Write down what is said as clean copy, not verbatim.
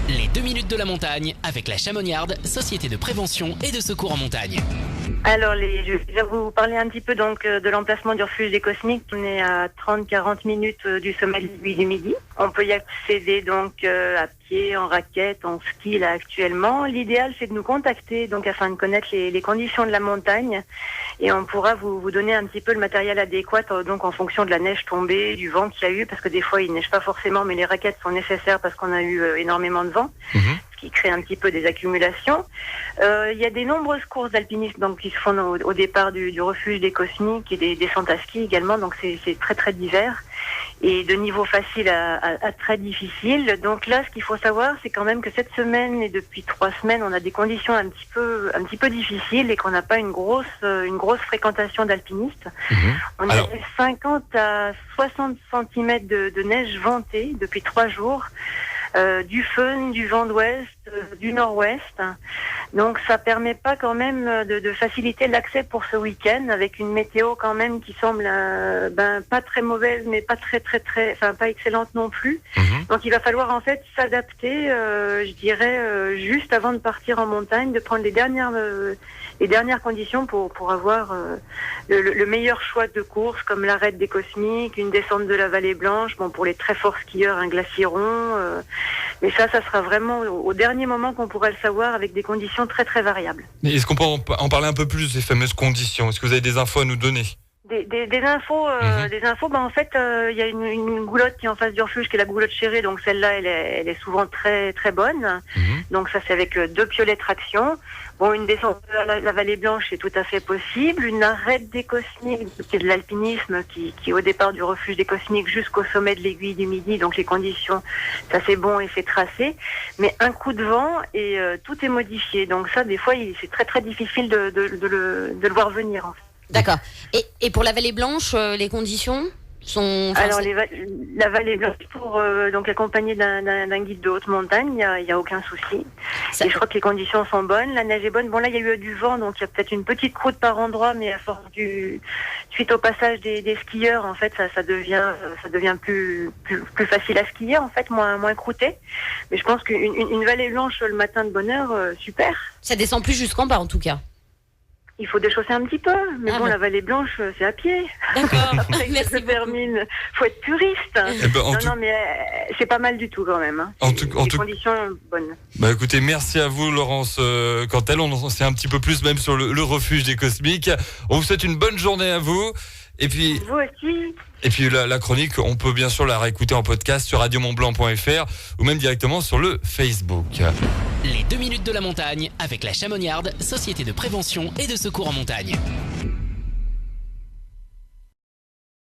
Les 2 minutes de la montagne avec la Chamoniarde, société de prévention et de secours en montagne. Alors, je vais vous parler un petit peu donc de l'emplacement du refuge des Cosmiques. On est à 30-40 minutes du sommet de l'Aiguille du Midi. On peut y accéder donc à pied, en raquette, en ski là actuellement. L'idéal, c'est de nous contacter donc afin de connaître les conditions de la montagne et on pourra vous donner un petit peu le matériel adéquat donc en fonction de la neige tombée, du vent qu'il y a eu, parce que des fois il neige pas forcément, mais les raquettes sont nécessaires parce qu'on a eu énormément de vent. Ce qui crée un petit peu des accumulations. Il y a des nombreuses courses d'alpinisme donc qui se font au départ du refuge des Cosmiques et des descentes à ski également, donc c'est très très divers et de niveau facile à très difficile. Donc là, ce qu'il faut savoir, c'est quand même que cette semaine et depuis 3 semaines, on a des conditions un petit peu difficiles et qu'on n'a pas une grosse fréquentation d'alpinistes. On a 50 à 60 cm de neige ventée depuis 3 jours. Du föhn, du vent d'ouest, du nord-ouest. Donc ça permet pas quand même de faciliter l'accès pour ce week-end avec une météo quand même qui semble pas très mauvaise mais pas pas excellente non plus. Donc il va falloir en fait s'adapter, je dirais juste avant de partir en montagne, de prendre les dernières conditions pour avoir le meilleur choix de course comme l'arête des Cosmiques, une descente de la Vallée Blanche, bon pour les très forts skieurs un glaciron, mais ça sera vraiment au dernier moment qu'on pourra le savoir avec des conditions très très variables. Mais est-ce qu'on peut en parler un peu plus de ces fameuses conditions ? Est-ce que vous avez des infos à nous donner ? Des infos, en fait, il y a une goulotte qui est en face du refuge, qui est la goulotte Chéré, donc celle-là, elle est souvent très très bonne. Donc ça, c'est avec 2 piolets de traction. Bon, une descente à la Vallée Blanche, c'est tout à fait possible. Une arête des Cosmiques, qui est de l'alpinisme, qui est au départ du refuge des Cosmiques jusqu'au sommet de l'Aiguille du Midi, donc les conditions, ça c'est bon et c'est tracé. Mais un coup de vent et tout est modifié. Donc ça, des fois, c'est très très difficile de le voir venir, en fait. D'accord. Et pour la Vallée Blanche, les conditions sont... Alors, la Vallée Blanche, pour donc accompagner d'un guide de haute montagne, il y a aucun souci. Et je crois que les conditions sont bonnes, la neige est bonne. Bon, là, il y a eu du vent, donc il y a peut-être une petite croûte par endroit, mais à force suite au passage des skieurs, en fait, ça devient plus facile à skier, en fait, moins croûté. Mais je pense qu'une Vallée Blanche le matin de bonne heure, super. Ça descend plus jusqu'en bas, en tout cas. Il faut déchausser un petit peu, mais la Vallée Blanche, c'est à pied. D'accord. Merci beaucoup. Termine. Faut être puriste. Mais c'est pas mal du tout quand même. Conditions bonnes. Bah écoutez, merci à vous Laurence Cantel. On sait un petit peu plus même sur le refuge des Cosmiques. On vous souhaite une bonne journée à vous. Et puis, vous aussi. Et puis la chronique, on peut bien sûr la réécouter en podcast sur radiomontblanc.fr ou même directement sur le Facebook. Les 2 minutes de la montagne avec la Chamoniarde, société de prévention et de secours en montagne.